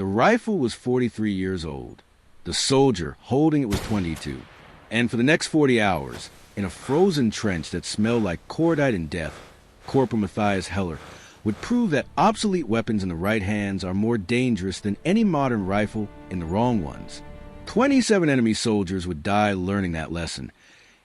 The rifle was 43 years old. The soldier holding it was 22. And for the next 40 hours, in a frozen trench that smelled like cordite and death, Corporal Matthias Heller would prove that obsolete weapons in the right hands are more dangerous than any modern rifle in the wrong ones. 27 enemy soldiers would die learning that lesson,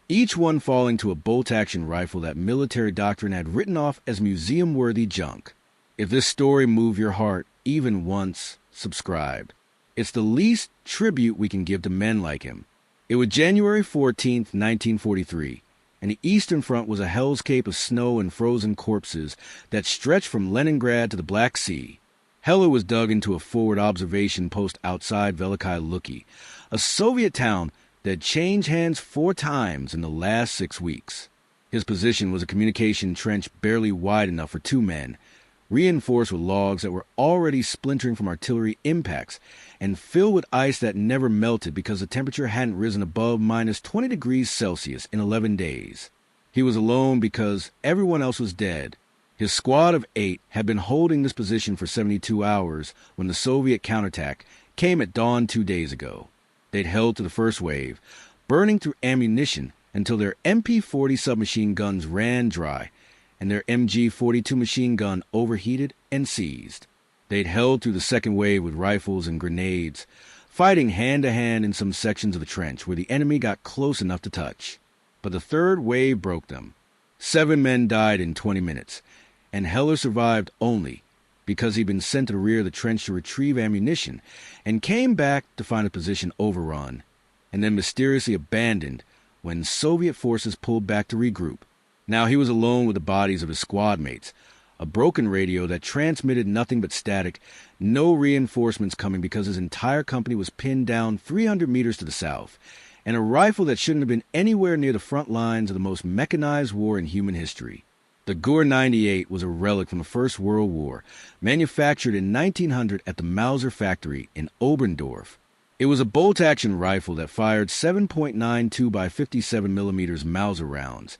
each one falling to a bolt-action rifle that military doctrine had written off as museum-worthy junk. If this story moved your heart even once, subscribe. It's the least tribute we can give to men like him. It was January 14th, 1943, and the Eastern Front was a hellscape of snow and frozen corpses that stretched from Leningrad to the Black Sea. Heller was dug into a forward observation post outside Velikiye Luki, a Soviet town that had changed hands 4 times in the last 6 weeks. His position was a communication trench barely wide enough for 2 men, reinforced with logs that were already splintering from artillery impacts and filled with ice that never melted because the temperature hadn't risen above minus 20 degrees Celsius in 11 days. He was alone because everyone else was dead. His squad of 8 had been holding this position for 72 hours when the Soviet counterattack came at dawn 2 days ago. They'd held to the first wave, burning through ammunition until their MP-40 submachine guns ran dry and their MG-42 machine gun overheated and seized. They'd held through the second wave with rifles and grenades, fighting hand-to-hand in some sections of the trench where the enemy got close enough to touch. But the third wave broke them. 7 men died in 20 minutes, and Heller survived only because he'd been sent to the rear of the trench to retrieve ammunition and came back to find a position overrun and then mysteriously abandoned when Soviet forces pulled back to regroup. Now he was alone with the bodies of his squad mates, a broken radio that transmitted nothing but static, no reinforcements coming because his entire company was pinned down 300 meters to the south, and a rifle that shouldn't have been anywhere near the front lines of the most mechanized war in human history. The Gewehr 98 was a relic from the First World War, manufactured in 1900 at the Mauser factory in Oberndorf. It was a bolt-action rifle that fired 7.92 by 57 millimeters Mauser rounds,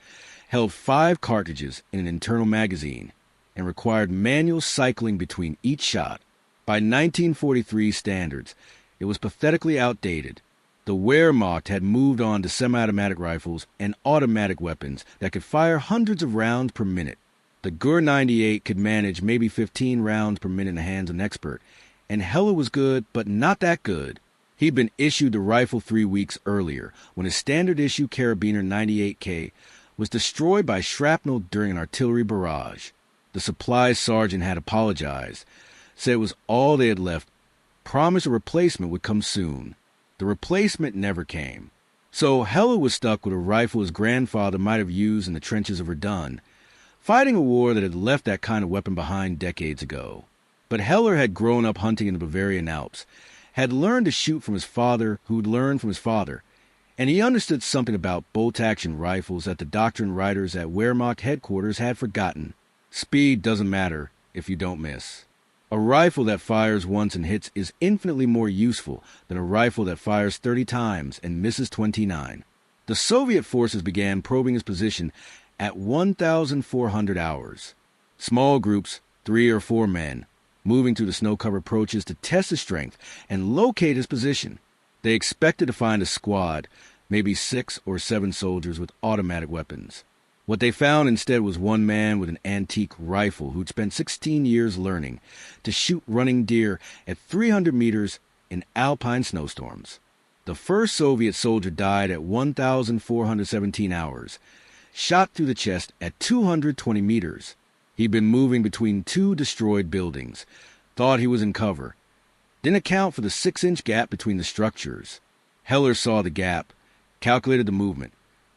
held 5 cartridges in an internal magazine, and required manual cycling between each shot. By 1943 standards, it was pathetically outdated. The Wehrmacht had moved on to semi-automatic rifles and automatic weapons that could fire hundreds of rounds per minute. The Gewehr 98 could manage maybe 15 rounds per minute in the hands of an expert, and Heller was good, but not that good. He'd been issued the rifle 3 weeks earlier, when his standard-issue carabiner 98K was destroyed by shrapnel during an artillery barrage. The supply sergeant had apologized, said it was all they had left, promised a replacement would come soon. The replacement never came. So Heller was stuck with a rifle his grandfather might have used in the trenches of Verdun, fighting a war that had left that kind of weapon behind decades ago. But Heller had grown up hunting in the Bavarian Alps, had learned to shoot from his father who'd learned from his father, and he understood something about bolt-action rifles that the doctrine writers at Wehrmacht headquarters had forgotten. Speed doesn't matter if you don't miss. A rifle that fires once and hits is infinitely more useful than a rifle that fires 30 times and misses 29. The Soviet forces began probing his position at 1,400 hours. Small groups, 3 or 4 men, moving through the snow-covered approaches to test his strength and locate his position. They expected to find a squad, maybe 6 or 7 soldiers with automatic weapons. What they found instead was 1 man with an antique rifle who'd spent 16 years learning to shoot running deer at 300 meters in alpine snowstorms. The first Soviet soldier died at 1,417 hours, shot through the chest at 220 meters. He'd been moving between 2 destroyed buildings, thought he was in cover, didn't account for the 6-inch gap between the structures. Heller saw the gap, calculated the movement,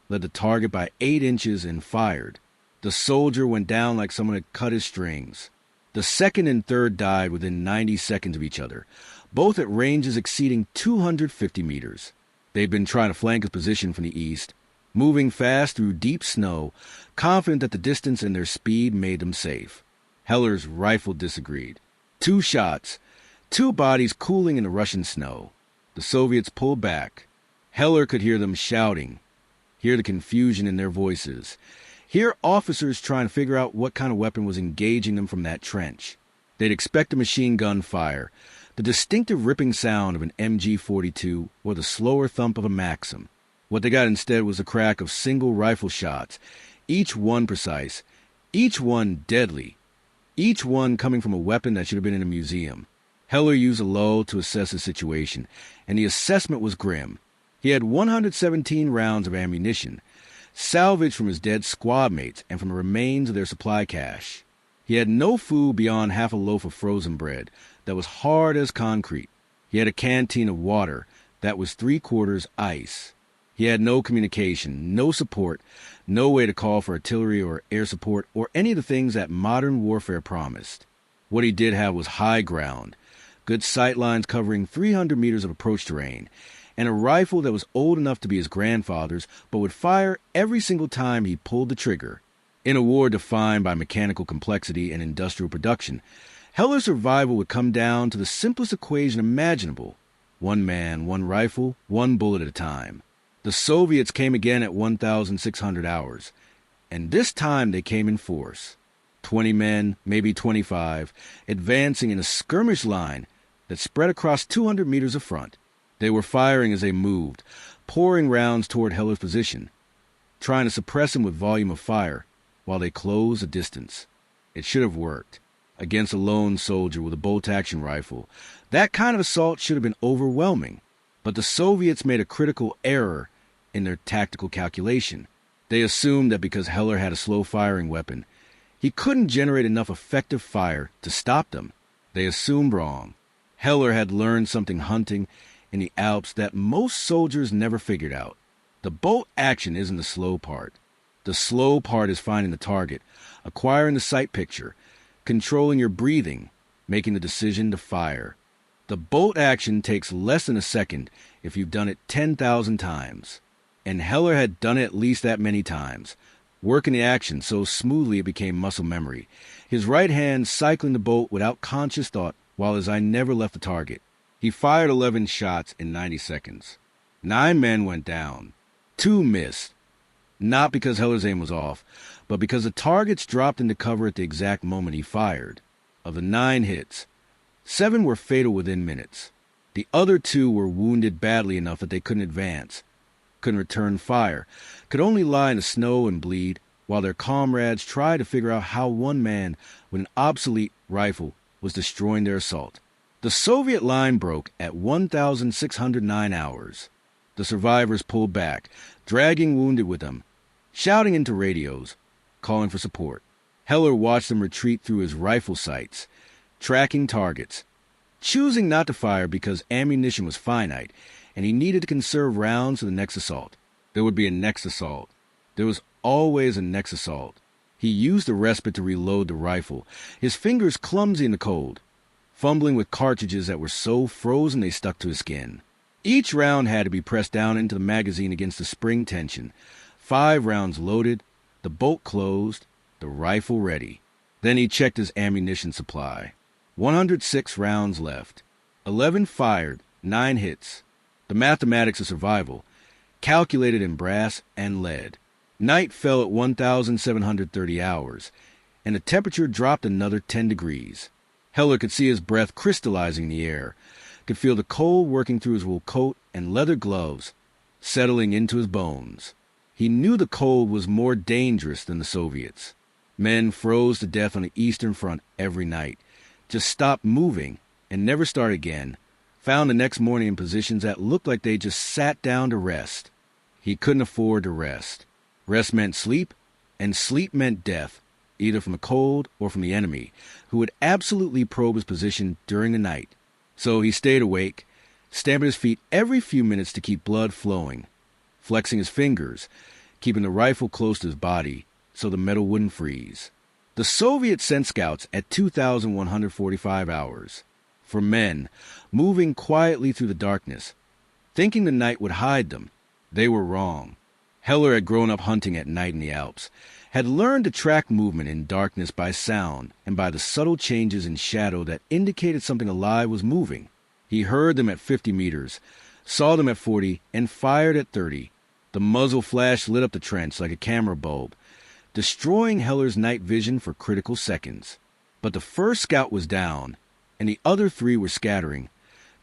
led the target by 8 inches and fired. The soldier went down like someone had cut his strings. The second and third died within 90 seconds of each other, both at ranges exceeding 250 meters. They'd been trying to flank his position from the east, moving fast through deep snow, confident that the distance and their speed made them safe. Heller's rifle disagreed. 2 shots, 2 bodies cooling in the Russian snow. The Soviets pulled back. Heller could hear them shouting, hear the confusion in their voices, hear officers trying to figure out what kind of weapon was engaging them from that trench. They'd expect a machine gun fire, the distinctive ripping sound of an MG-42 or the slower thump of a Maxim. What they got instead was the crack of single rifle shots, each one precise, each one deadly, each one coming from a weapon that should have been in a museum. Heller used a lull to assess the situation, and the assessment was grim. He had 117 rounds of ammunition, salvaged from his dead squad mates and from the remains of their supply cache. He had no food beyond half a loaf of frozen bread that was hard as concrete. He had a canteen of water that was 3/4 ice. He had no communication, no support, no way to call for artillery or air support or any of the things that modern warfare promised. What he did have was high ground, good sight lines covering 300 meters of approach terrain, and a rifle that was old enough to be his grandfather's but would fire every single time he pulled the trigger. In a war defined by mechanical complexity and industrial production, Heller's survival would come down to the simplest equation imaginable: one man, one rifle, one bullet at a time. The Soviets came again at 1,600 hours, and this time they came in force. 20 men, maybe 25, advancing in a skirmish line that spread across 200 meters of front. They were firing as they moved, pouring rounds toward Heller's position, trying to suppress him with volume of fire while they closed the distance. It should have worked. Against a lone soldier with a bolt-action rifle, that kind of assault should have been overwhelming. But the Soviets made a critical error in their tactical calculation. They assumed that because Heller had a slow-firing weapon, he couldn't generate enough effective fire to stop them. They assumed wrong. Heller had learned something hunting in the Alps that most soldiers never figured out. The bolt action isn't the slow part. The slow part is finding the target, acquiring the sight picture, controlling your breathing, making the decision to fire. The bolt action takes less than a second if you've done it 10,000 times. And Heller had done it at least that many times, working the action so smoothly it became muscle memory, his right hand cycling the bolt without conscious thought while his eye never left the target. He fired 11 shots in 90 seconds. 9 men went down. 2 missed. Not because Heller's aim was off, but because the targets dropped into cover at the exact moment he fired. Of the 9 hits, 7 were fatal within minutes. The other 2 were wounded badly enough that they couldn't advance, couldn't return fire, could only lie in the snow and bleed, while their comrades tried to figure out how one man with an obsolete rifle was destroying their assault. The Soviet line broke at 1,609 hours. The survivors pulled back, dragging wounded with them, shouting into radios, calling for support. Heller watched them retreat through his rifle sights, tracking targets, choosing not to fire because ammunition was finite, and he needed to conserve rounds for the next assault. There would be a next assault. There was always a next assault. He used the respite to reload the rifle, his fingers clumsy in the cold, fumbling with cartridges that were so frozen they stuck to his skin. Each round had to be pressed down into the magazine against the spring tension. 5 rounds loaded, the bolt closed, the rifle ready. Then he checked his ammunition supply. 106 rounds left. 11 fired, 9 hits. The mathematics of survival, calculated in brass and lead. Night fell at 1,730 hours, and the temperature dropped another 10 degrees. Heller could see his breath crystallizing in the air, could feel the cold working through his wool coat and leather gloves, settling into his bones. He knew the cold was more dangerous than the Soviets. Men froze to death on the Eastern Front every night, just stopped moving and never started again, found the next morning in positions that looked like they just sat down to rest. He couldn't afford to rest. Rest meant sleep, and sleep meant death, either from the cold or from the enemy, who would absolutely probe his position during the night. So he stayed awake, stamping his feet every few minutes to keep blood flowing, flexing his fingers, keeping the rifle close to his body so the metal wouldn't freeze. The Soviets sent scouts at 2,145 hours. For men, moving quietly through the darkness, thinking the night would hide them. They were wrong. Heller had grown up hunting at night in the Alps, had learned to track movement in darkness by sound and by the subtle changes in shadow that indicated something alive was moving. He heard them at 50 meters, saw them at 40, and fired at 30. The muzzle flash lit up the trench like a camera bulb, destroying Heller's night vision for critical seconds. But the first scout was down, and the other 3 were scattering,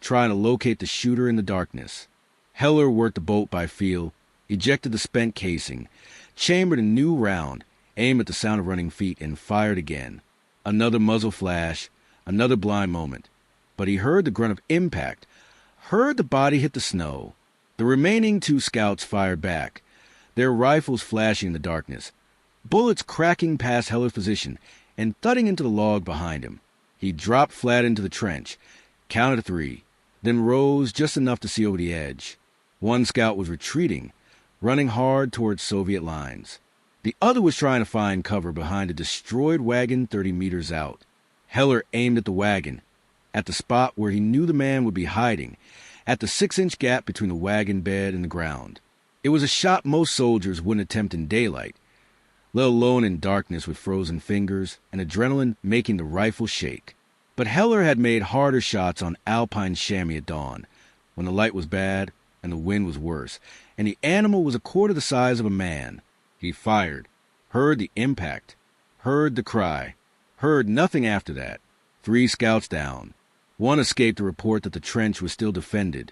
trying to locate the shooter in the darkness. Heller worked the bolt by feel, ejected the spent casing, chambered a new round, aimed at the sound of running feet, and fired again. Another muzzle flash, another blind moment. But he heard the grunt of impact, heard the body hit the snow. The remaining 2 scouts fired back, their rifles flashing in the darkness, bullets cracking past Heller's position and thudding into the log behind him. He dropped flat into the trench, counted 3, then rose just enough to see over the edge. One scout was retreating, running hard towards Soviet lines. The other was trying to find cover behind a destroyed wagon 30 meters out. Heller aimed at the wagon, at the spot where he knew the man would be hiding, at the 6-inch gap between the wagon bed and the ground. It was a shot most soldiers wouldn't attempt in daylight, let alone in darkness with frozen fingers and adrenaline making the rifle shake. But Heller had made harder shots on alpine chamois at dawn, when the light was bad and the wind was worse, and the animal was a quarter the size of a man. He fired, heard the impact, heard the cry, heard nothing after that. 3 scouts down. One escaped to report that the trench was still defended,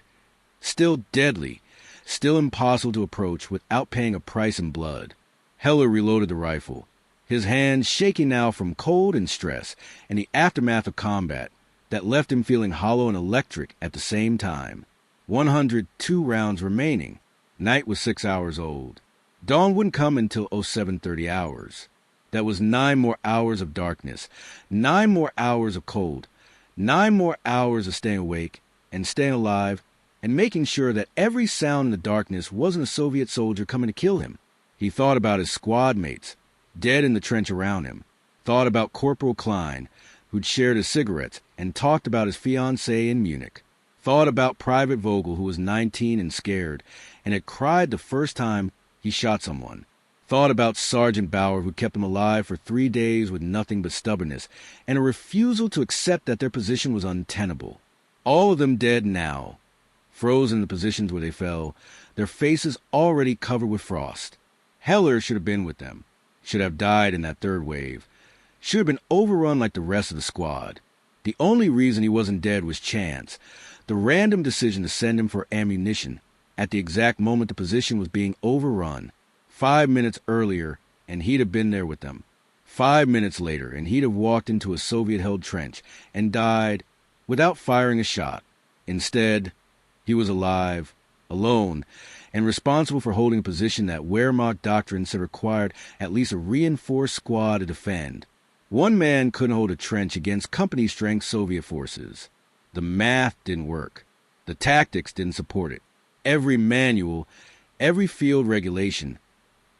still deadly, still impossible to approach without paying a price in blood. Heller reloaded the rifle, his hands shaking now from cold and stress and the aftermath of combat that left him feeling hollow and electric at the same time. 102 rounds remaining. Night was 6 hours old. Dawn wouldn't come until 0730 hours. That was 9 more hours of darkness, 9 more hours of cold, 9 more hours of staying awake and staying alive and making sure that every sound in the darkness wasn't a Soviet soldier coming to kill him. He thought about his squad mates, dead in the trench around him, thought about Corporal Klein, who'd shared his cigarettes and talked about his fiancée in Munich, thought about Private Vogel, who was 19 and scared and had cried the first time he shot someone, thought about Sergeant Bauer, who kept him alive for 3 days with nothing but stubbornness and a refusal to accept that their position was untenable. All of them dead now, frozen in the positions where they fell, their faces already covered with frost. Heller should have been with them, should have died in that 3rd wave, should have been overrun like the rest of the squad. The only reason he wasn't dead was chance, the random decision to send him for ammunition at the exact moment the position was being overrun. 5 minutes earlier, and he'd have been there with them. 5 minutes later, and he'd have walked into a Soviet-held trench and died without firing a shot. Instead, he was alive, alone, and responsible for holding a position that Wehrmacht doctrine said required at least a reinforced squad to defend. One man couldn't hold a trench against company-strength Soviet forces. The math didn't work. The tactics didn't support it. Every manual, every field regulation,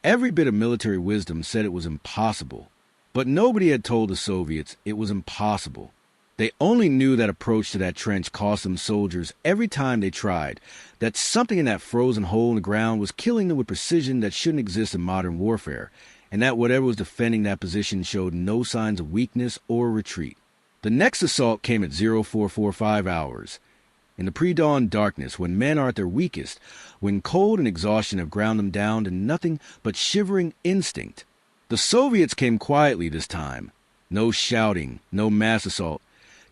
every bit of military wisdom said it was impossible. But nobody had told the Soviets it was impossible. They only knew that approach to that trench cost them soldiers every time they tried, that something in that frozen hole in the ground was killing them with precision that shouldn't exist in modern warfare, and that whatever was defending that position showed no signs of weakness or retreat. The next assault came at 0445 hours. In the pre-dawn darkness, when men are at their weakest, when cold and exhaustion have ground them down to nothing but shivering instinct. The Soviets came quietly this time. No shouting, no mass assault.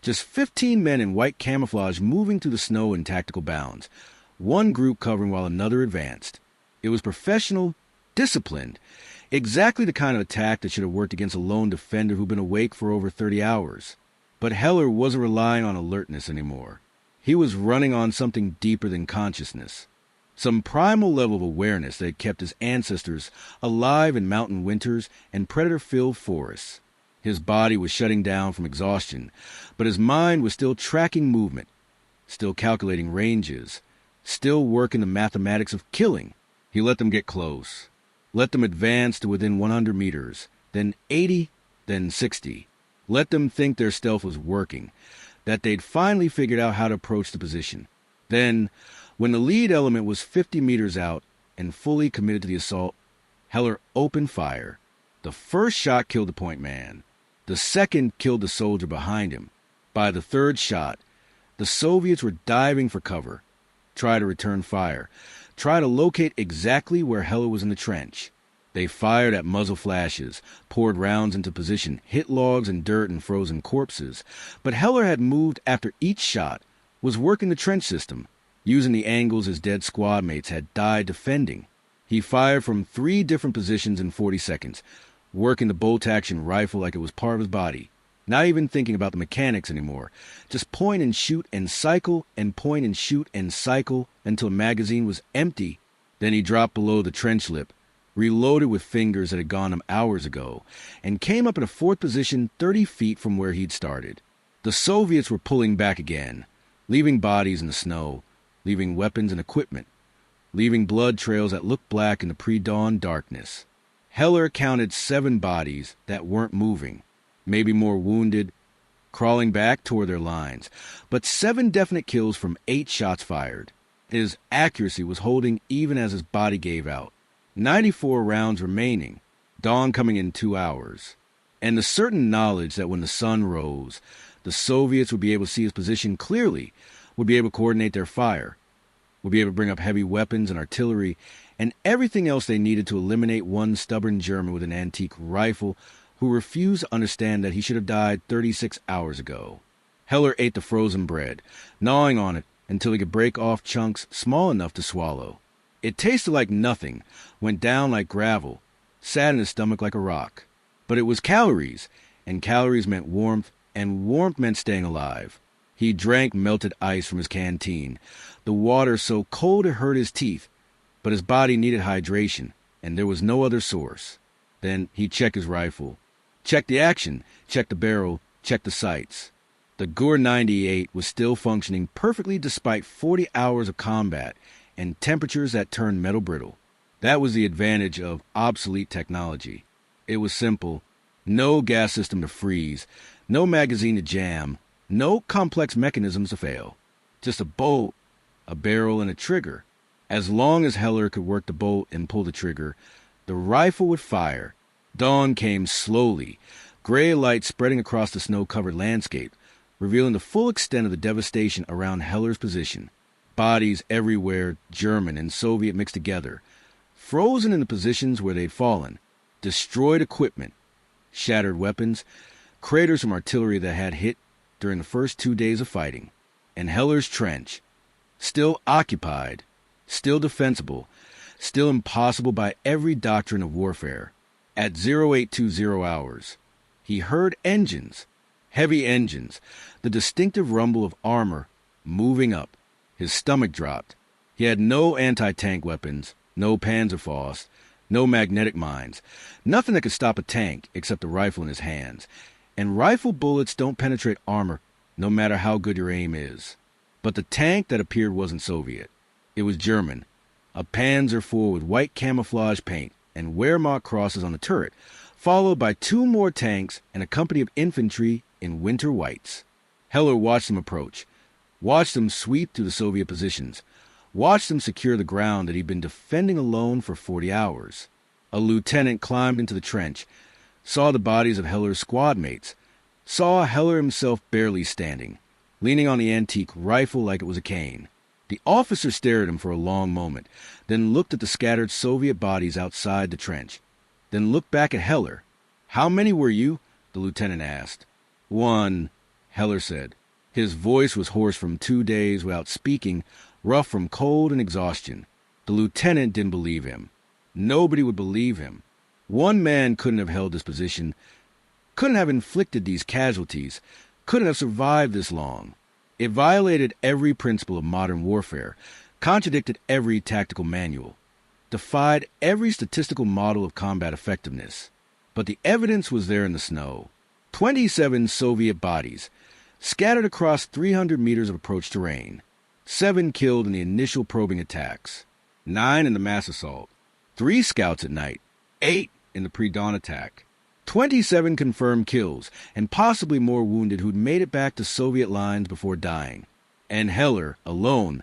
Just 15 men in white camouflage moving through the snow in tactical bounds, one group covering while another advanced. It was professional, disciplined, exactly the kind of attack that should have worked against a lone defender who'd been awake for over 30 hours. But Heller wasn't relying on alertness anymore. He was running on something deeper than consciousness, some primal level of awareness that had kept his ancestors alive in mountain winters and predator-filled forests. His body was shutting down from exhaustion, but his mind was still tracking movement, still calculating ranges, still working the mathematics of killing. He let them get close, let them advance to within 100 meters, then 80, then 60. Let them think their stealth was working, that they'd finally figured out how to approach the position. Then, when the lead element was 50 meters out and fully committed to the assault, Heller opened fire. The first shot killed the point man. The second killed the soldier behind him. By the third shot, the Soviets were diving for cover, try to return fire, try to locate exactly where Heller was in the trench. They fired at muzzle flashes, poured rounds into position, hit logs and dirt and frozen corpses. But Heller had moved after each shot, was working the trench system, using the angles his dead squad mates had died defending. He fired from 3 different positions in 40 seconds, working the bolt-action rifle like it was part of his body, not even thinking about the mechanics anymore. Just point and shoot and cycle and point and shoot and cycle until the magazine was empty. Then he dropped below the trench lip, reloaded with fingers that had gone him hours ago, and came up in a 4th position 30 feet from where he'd started. The Soviets were pulling back again, leaving bodies in the snow, leaving weapons and equipment, leaving blood trails that looked black in the pre-dawn darkness. Heller counted 7 bodies that weren't moving, maybe more wounded, crawling back toward their lines, but 7 definite kills from 8 shots fired. His accuracy was holding even as his body gave out. 94 rounds remaining, dawn coming in 2 hours, and the certain knowledge that when the sun rose, the Soviets would be able to see his position clearly, would be able to coordinate their fire, would be able to bring up heavy weapons and artillery, and everything else they needed to eliminate one stubborn German with an antique rifle who refused to understand that he should have died 36 hours ago. Heller ate the frozen bread, gnawing on it until he could break off chunks small enough to swallow. It tasted like nothing, went down like gravel, sat in his stomach like a rock. But it was calories, and calories meant warmth, and warmth meant staying alive. He drank melted ice from his canteen, the water so cold it hurt his teeth, but his body needed hydration, and there was no other source. Then he checked his rifle, checked the action, checked the barrel, checked the sights. The Gur 98 was still functioning perfectly despite 40 hours of combat and temperatures that turned metal brittle. That was the advantage of obsolete technology. It was simple. No gas system to freeze, no magazine to jam, no complex mechanisms to fail. Just a bolt, a barrel, and a trigger. As long as Heller could work the bolt and pull the trigger, the rifle would fire. Dawn came slowly, gray light spreading across the snow-covered landscape, revealing the full extent of the devastation around Heller's position. Bodies everywhere, German and Soviet mixed together, frozen in the positions where they'd fallen, destroyed equipment, shattered weapons, craters from artillery that had hit during the first 2 days of fighting, and Heller's trench, still occupied, still defensible, still impossible by every doctrine of warfare. At 0820 hours, he heard engines, heavy engines, the distinctive rumble of armor moving up. His stomach dropped. He had no anti-tank weapons, no Panzerfaust, no magnetic mines, nothing that could stop a tank except the rifle in his hands. And rifle bullets don't penetrate armor, no matter how good your aim is. But the tank that appeared wasn't Soviet. It was German, a Panzer IV with white camouflage paint and Wehrmacht crosses on the turret, followed by 2 more tanks and a company of infantry in winter whites. Heller watched them approach, watched them sweep through the Soviet positions, watched them secure the ground that he'd been defending alone for 40 hours. A lieutenant climbed into the trench, saw the bodies of Heller's squad mates, saw Heller himself barely standing, leaning on the antique rifle like it was a cane. The officer stared at him for a long moment, then looked at the scattered Soviet bodies outside the trench, then looked back at Heller. "How many were you?" the lieutenant asked. "1," Heller said. His voice was hoarse from 2 days without speaking, rough from cold and exhaustion. The lieutenant didn't believe him. Nobody would believe him. One man couldn't have held this position, couldn't have inflicted these casualties, couldn't have survived this long. It violated every principle of modern warfare, contradicted every tactical manual, defied every statistical model of combat effectiveness. But the evidence was there in the snow. 27 Soviet bodies, scattered across 300 meters of approach terrain. 7 killed in the initial probing attacks. 9 in the mass assault. 3 scouts at night. 8 in the pre-dawn attack. 27 confirmed kills, and possibly more wounded who'd made it back to Soviet lines before dying. And Heller, alone,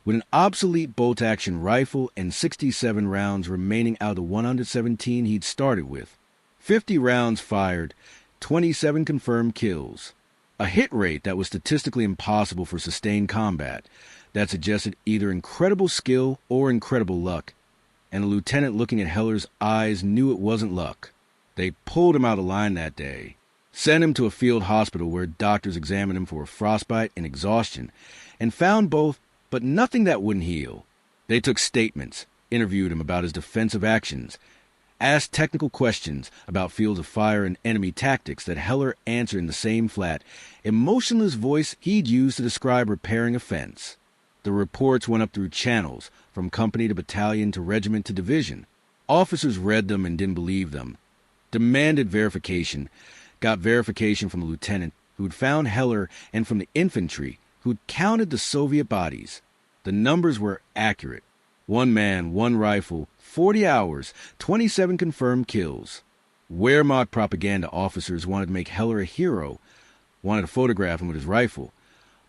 with an obsolete bolt-action rifle and 67 rounds remaining out of the 117 he'd started with. 50 rounds fired, 27 confirmed kills. A hit rate that was statistically impossible for sustained combat, that suggested either incredible skill or incredible luck, and a lieutenant looking at Heller's eyes knew it wasn't luck. They pulled him out of line that day, sent him to a field hospital where doctors examined him for frostbite and exhaustion, and found both, but nothing that wouldn't heal. They took statements, interviewed him about his defensive actions, asked technical questions about fields of fire and enemy tactics that Heller answered in the same flat, emotionless voice he'd used to describe repairing a fence. The reports went up through channels, from company to battalion to regiment to division. Officers read them and didn't believe them, demanded verification, got verification from the lieutenant who'd found Heller and from the infantry who'd counted the Soviet bodies. The numbers were accurate. 1 man, 1 rifle, 40 hours, 27 confirmed kills. Wehrmacht propaganda officers wanted to make Heller a hero, wanted to photograph him with his rifle,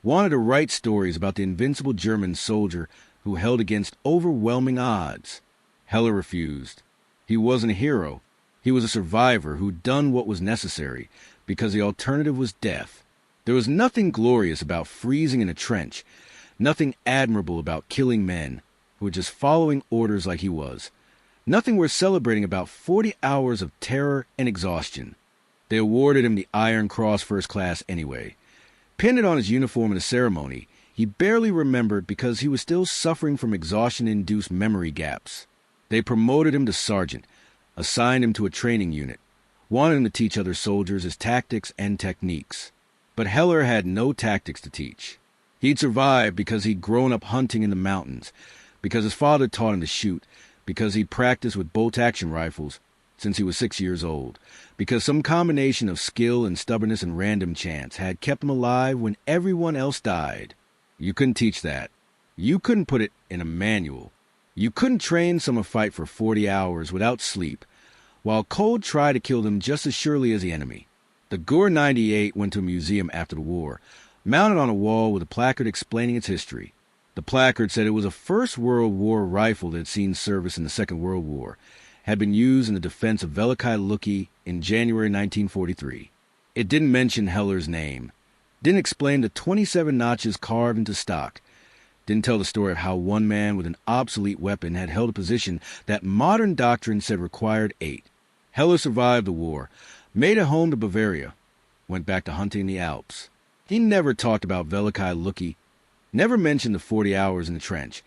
wanted to write stories about the invincible German soldier who held against overwhelming odds. Heller refused. He wasn't a hero. He was a survivor who'd done what was necessary because the alternative was death. There was nothing glorious about freezing in a trench, nothing admirable about killing men who were just following orders like he was, nothing worth celebrating about 40 hours of terror and exhaustion. They awarded him the Iron Cross First Class anyway. Pinned it on his uniform in a ceremony he barely remembered because he was still suffering from exhaustion-induced memory gaps. They promoted him to sergeant, assigned him to a training unit, wanted him to teach other soldiers his tactics and techniques. But Heller had no tactics to teach. He'd survived because he'd grown up hunting in the mountains, because his father taught him to shoot, because he'd practiced with bolt-action rifles since he was 6 years old, because some combination of skill and stubbornness and random chance had kept him alive when everyone else died. You couldn't teach that. You couldn't put it in a manual. You couldn't train someone to fight for 40 hours without sleep, while cold tried to kill them just as surely as the enemy. The Gur 98 went to a museum after the war, mounted on a wall with a placard explaining its history. The placard said it was a First World War rifle that had seen service in the Second World War, had been used in the defense of Velikiye Luki in January 1943. It didn't mention Heller's name, didn't explain the 27 notches carved into stock, didn't tell the story of how 1 man with an obsolete weapon had held a position that modern doctrine said required 8. Heller survived the war, made it home to Bavaria, went back to hunting in the Alps. He never talked about Velikiye Luki, never mentioned the 40 hours in the trench,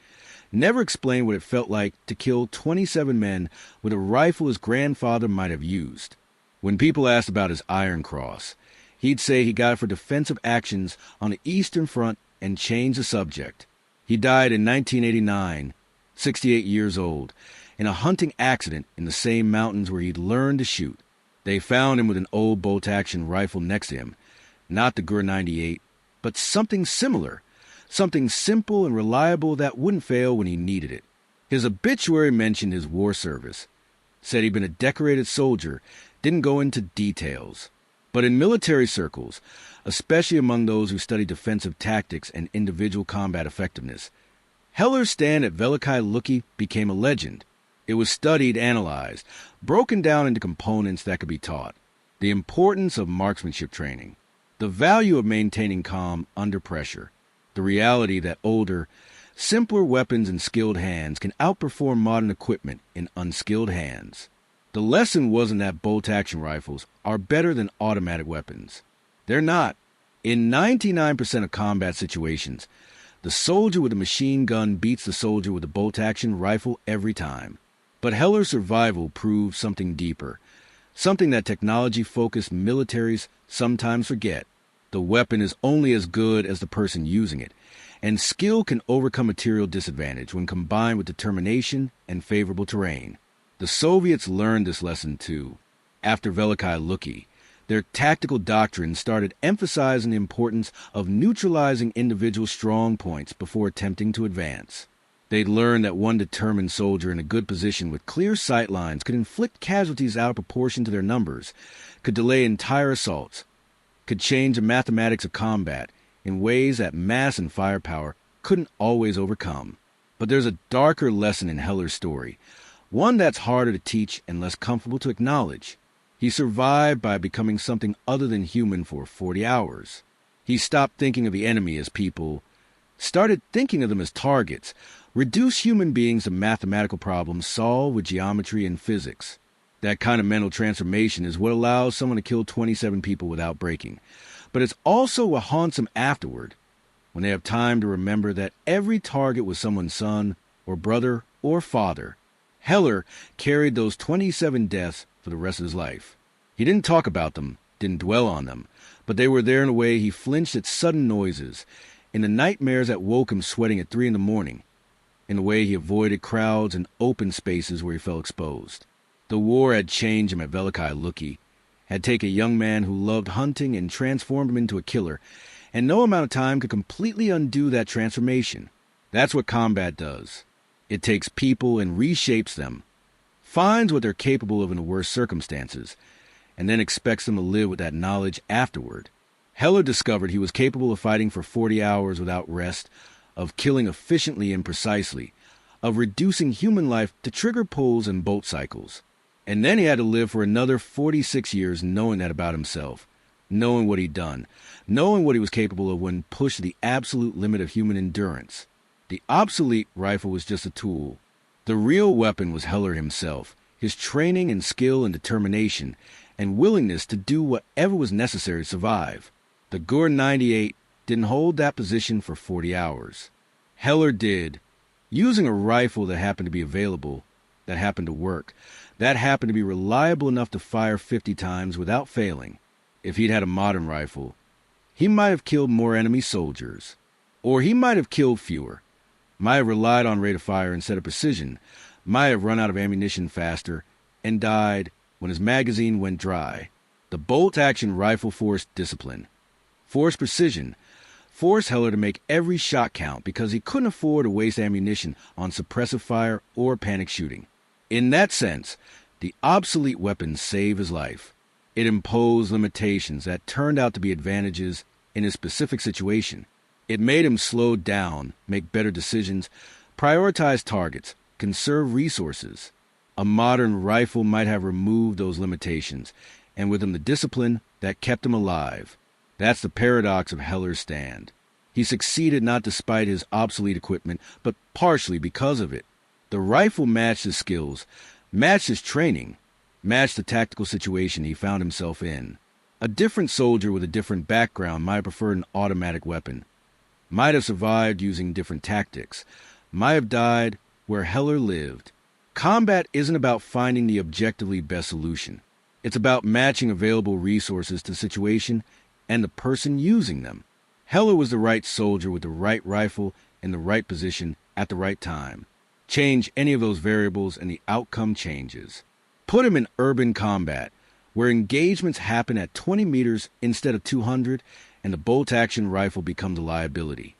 never explained what it felt like to kill 27 men with a rifle his grandfather might have used. When people asked about his Iron Cross, he'd say he got it for defensive actions on the Eastern Front and changed the subject. He died in 1989, 68 years old, in a hunting accident in the same mountains where he'd learned to shoot. They found him with an old bolt-action rifle next to him, not the Gur 98, but something similar, something simple and reliable that wouldn't fail when he needed it. His obituary mentioned his war service, said he'd been a decorated soldier, didn't go into details. But in military circles, especially among those who study defensive tactics and individual combat effectiveness, Heller's stand at Velikiye Luki became a legend. It was studied, analyzed, broken down into components that could be taught. The importance of marksmanship training, the value of maintaining calm under pressure, the reality that older, simpler weapons in skilled hands can outperform modern equipment in unskilled hands. The lesson wasn't that bolt-action rifles are better than automatic weapons. They're not. In 99% of combat situations, the soldier with a machine gun beats the soldier with a bolt-action rifle every time. But Heller's survival proved something deeper, something that technology-focused militaries sometimes forget. The weapon is only as good as the person using it, and skill can overcome material disadvantage when combined with determination and favorable terrain. The Soviets learned this lesson too. After Velikiye Luki, their tactical doctrine started emphasizing the importance of neutralizing individual strong points before attempting to advance. They'd learned that one determined soldier in a good position with clear sight lines could inflict casualties out of proportion to their numbers, could delay entire assaults, could change the mathematics of combat in ways that mass and firepower couldn't always overcome. But there's a darker lesson in Heller's story, one that's harder to teach and less comfortable to acknowledge. He survived by becoming something other than human for 40 hours. He stopped thinking of the enemy as people, started thinking of them as targets, reduced human beings to mathematical problems solved with geometry and physics. That kind of mental transformation is what allows someone to kill 27 people without breaking. But it's also what haunts them afterward, when they have time to remember that every target was someone's son or brother or father. Heller carried those 27 deaths for the rest of his life. He didn't talk about them, didn't dwell on them, but they were there in a way he flinched at sudden noises, in the nightmares that woke him sweating at 3 a.m, in the way he avoided crowds and open spaces where he felt exposed. The war had changed him at Velikiye Luki, had taken a young man who loved hunting and transformed him into a killer, and no amount of time could completely undo that transformation. That's what combat does. It takes people and reshapes them, finds what they're capable of in the worst circumstances, and then expects them to live with that knowledge afterward. Heller discovered he was capable of fighting for 40 hours without rest, of killing efficiently and precisely, of reducing human life to trigger pulls and bolt cycles. And then he had to live for another 46 years knowing that about himself, knowing what he'd done, knowing what he was capable of when pushed to the absolute limit of human endurance. The obsolete rifle was just a tool. The real weapon was Heller himself, his training and skill and determination, and willingness to do whatever was necessary to survive. The Gur 98 didn't hold that position for 40 hours. Heller did, using a rifle that happened to be available, that happened to work, that happened to be reliable enough to fire 50 times without failing. If he'd had a modern rifle, he might have killed more enemy soldiers. Or he might have killed fewer, might have relied on rate of fire instead of precision, might have run out of ammunition faster, and died when his magazine went dry. The bolt-action rifle forced discipline, forced precision, forced Heller to make every shot count because he couldn't afford to waste ammunition on suppressive fire or panic shooting. In that sense, the obsolete weapon saved his life. It imposed limitations that turned out to be advantages in his specific situation. It made him slow down, make better decisions, prioritize targets, conserve resources. A modern rifle might have removed those limitations, and with them the discipline that kept him alive. That's the paradox of Heller's stand. He succeeded not despite his obsolete equipment, but partially because of it. The rifle matched his skills, matched his training, matched the tactical situation he found himself in. A different soldier with a different background might have preferred an automatic weapon, might have survived using different tactics, might have died where Heller lived. Combat isn't about finding the objectively best solution. It's about matching available resources to the situation and the person using them. Heller was the right soldier with the right rifle in the right position at the right time. Change any of those variables and the outcome changes. Put him in urban combat, where engagements happen at 20 meters instead of 200, and the bolt-action rifle becomes a liability.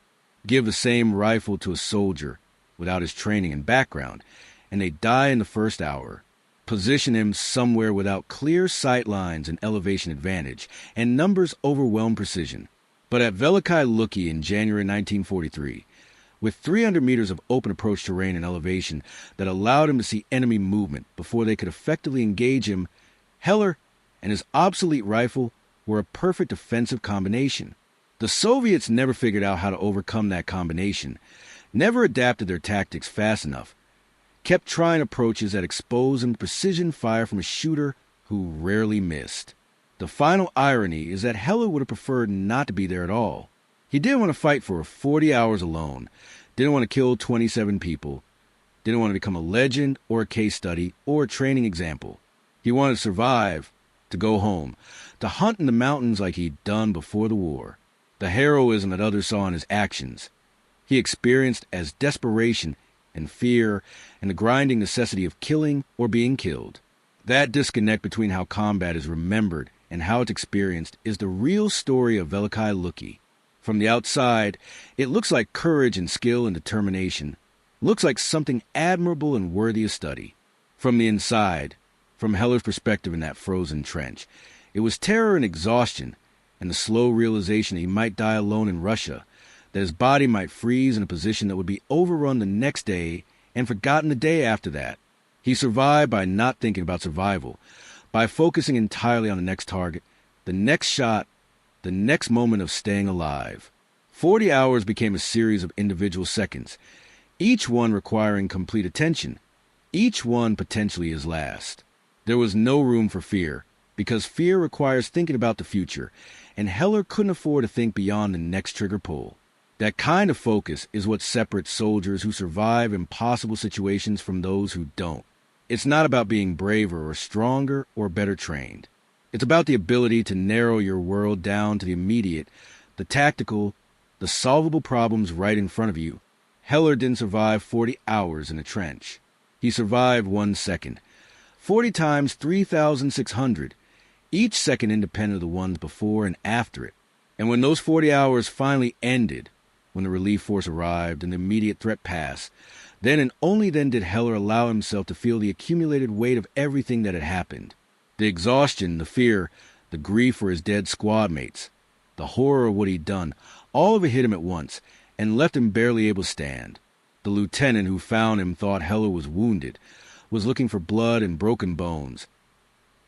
Give the same rifle to a soldier without his training and background, and they die in the first hour. Position him somewhere without clear sight lines and elevation advantage, and numbers overwhelm precision. But at Velikiye Luki in January 1943, with 300 meters of open approach terrain and elevation that allowed him to see enemy movement before they could effectively engage him, Heller and his obsolete rifle were a perfect offensive combination. The Soviets never figured out how to overcome that combination, never adapted their tactics fast enough, kept trying approaches that exposed them to precision fire from a shooter who rarely missed. The final irony is that Heller would have preferred not to be there at all. He didn't want to fight for 40 hours alone, didn't want to kill 27 people, didn't want to become a legend or a case study or a training example. He wanted to survive, to go home, to hunt in the mountains like he'd done before the war. The heroism that others saw in his actions, he experienced as desperation and fear and the grinding necessity of killing or being killed. That disconnect between how combat is remembered and how it's experienced is the real story of Velikiye Luki. From the outside, it looks like courage and skill and determination, looks like something admirable and worthy of study. From the inside, from Heller's perspective in that frozen trench, it was terror and exhaustion, and the slow realization that he might die alone in Russia, that his body might freeze in a position that would be overrun the next day and forgotten the day after that. He survived by not thinking about survival, by focusing entirely on the next target, the next shot, the next moment of staying alive. 40 hours became a series of individual seconds, each one requiring complete attention, each one potentially his last. There was no room for fear, because fear requires thinking about the future, and Heller couldn't afford to think beyond the next trigger pull. That kind of focus is what separates soldiers who survive impossible situations from those who don't. It's not about being braver or stronger or better trained. It's about the ability to narrow your world down to the immediate, the tactical, the solvable problems right in front of you. Heller didn't survive 40 hours in a trench. He survived 1 second. 40 times 3,600, each second independent of the ones before and after it. And when those 40 hours finally ended, when the relief force arrived and the immediate threat passed, then and only then did Heller allow himself to feel the accumulated weight of everything that had happened. The exhaustion, the fear, the grief for his dead squad mates, the horror of what he'd done, all of it hit him at once and left him barely able to stand. The lieutenant who found him thought Heller was wounded, was looking for blood and broken bones.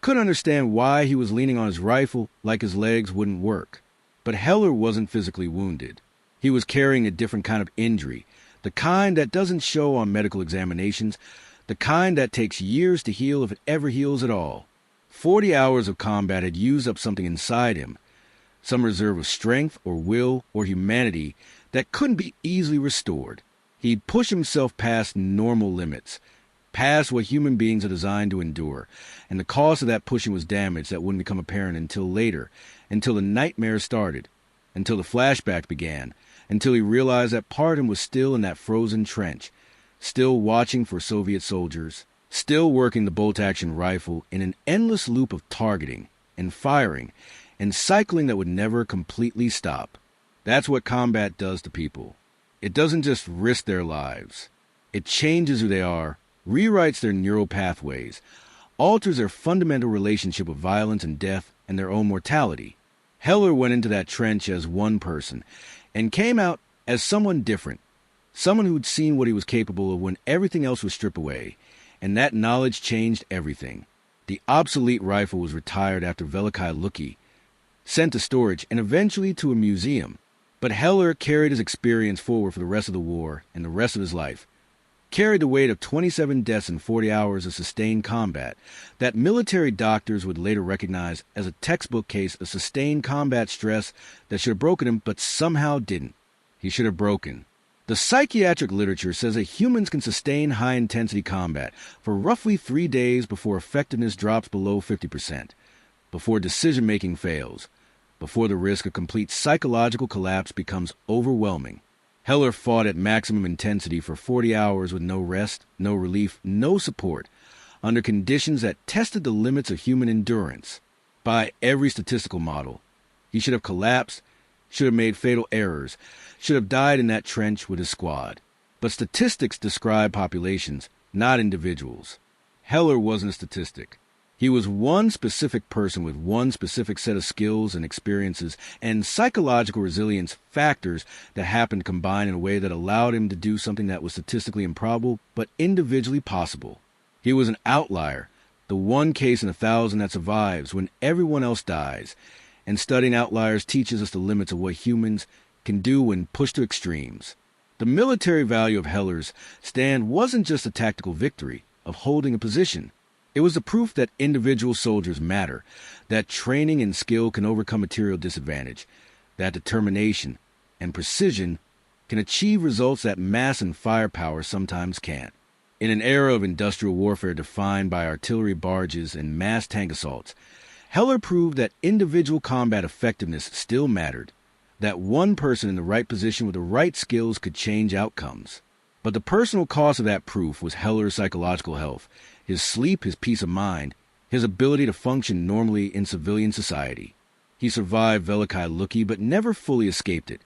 Couldn't understand why he was leaning on his rifle like his legs wouldn't work. But Heller wasn't physically wounded. He was carrying a different kind of injury, the kind that doesn't show on medical examinations, the kind that takes years to heal if it ever heals at all. 40 hours of combat had used up something inside him, some reserve of strength or will or humanity that couldn't be easily restored. He'd pushed himself past normal limits, past what human beings are designed to endure, and the cost of that pushing was damage that wouldn't become apparent until later, until the nightmare started, until the flashback began, until he realized that part of him was still in that frozen trench, still watching for Soviet soldiers, still working the bolt-action rifle in an endless loop of targeting and firing and cycling that would never completely stop. That's what combat does to people. It doesn't just risk their lives. It changes who they are, rewrites their neural pathways, alters their fundamental relationship with violence and death and their own mortality. Heller went into that trench as one person and came out as someone different, someone who'd seen what he was capable of when everything else was stripped away, and that knowledge changed everything. The obsolete rifle was retired after Velikiye Luki, sent to storage and eventually to a museum. But Heller carried his experience forward for the rest of the war and the rest of his life, carried the weight of 27 deaths in 40 hours of sustained combat that military doctors would later recognize as a textbook case of sustained combat stress that should have broken him but somehow didn't. He should have broken. The psychiatric literature says that humans can sustain high-intensity combat for roughly 3 days before effectiveness drops below 50%, before decision-making fails, before the risk of complete psychological collapse becomes overwhelming. Heller fought at maximum intensity for 40 hours with no rest, no relief, no support, under conditions that tested the limits of human endurance. By every statistical model, he should have collapsed, should have made fatal errors, should have died in that trench with his squad. But statistics describe populations, not individuals. Heller wasn't a statistic. He was one specific person with one specific set of skills and experiences and psychological resilience factors that happened to combine in a way that allowed him to do something that was statistically improbable but individually possible. He was an outlier, the one case in 1,000 that survives when everyone else dies, and studying outliers teaches us the limits of what humans can do when pushed to extremes. The military value of Heller's stand wasn't just a tactical victory of holding a position. It was the proof that individual soldiers matter, that training and skill can overcome material disadvantage, that determination and precision can achieve results that mass and firepower sometimes can't. In an era of industrial warfare defined by artillery barges and mass tank assaults, Heller proved that individual combat effectiveness still mattered, that one person in the right position with the right skills could change outcomes. But the personal cost of that proof was Heller's psychological health, his sleep, his peace of mind, his ability to function normally in civilian society. He survived Velikiye Luki but never fully escaped it,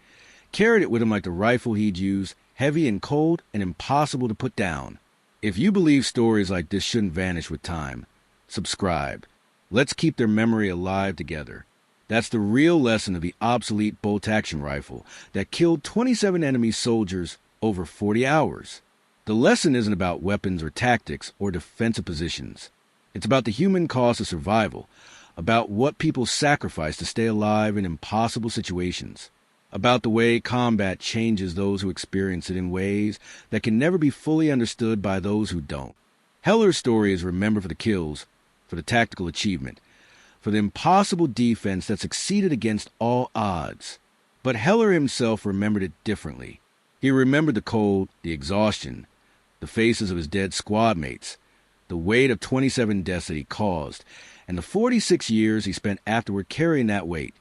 carried it with him like the rifle he'd used, heavy and cold and impossible to put down. If you believe stories like this shouldn't vanish with time, subscribe. Let's keep their memory alive together. That's the real lesson of the obsolete bolt-action rifle that killed 27 enemy soldiers over 40 hours. The lesson isn't about weapons or tactics or defensive positions. It's about the human cost of survival, about what people sacrifice to stay alive in impossible situations, about the way combat changes those who experience it in ways that can never be fully understood by those who don't. Heller's story is remembered for the kills, for the tactical achievement, for the impossible defense that succeeded against all odds. But Heller himself remembered it differently. He remembered the cold, the exhaustion, the faces of his dead squad mates, the weight of 27 deaths that he caused, and the 46 years he spent afterward carrying that weight,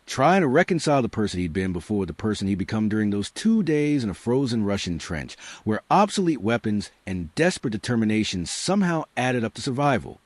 trying to reconcile the person he'd been before with the person he'd become during those 2 days in a frozen Russian trench, where obsolete weapons and desperate determination somehow added up to survival.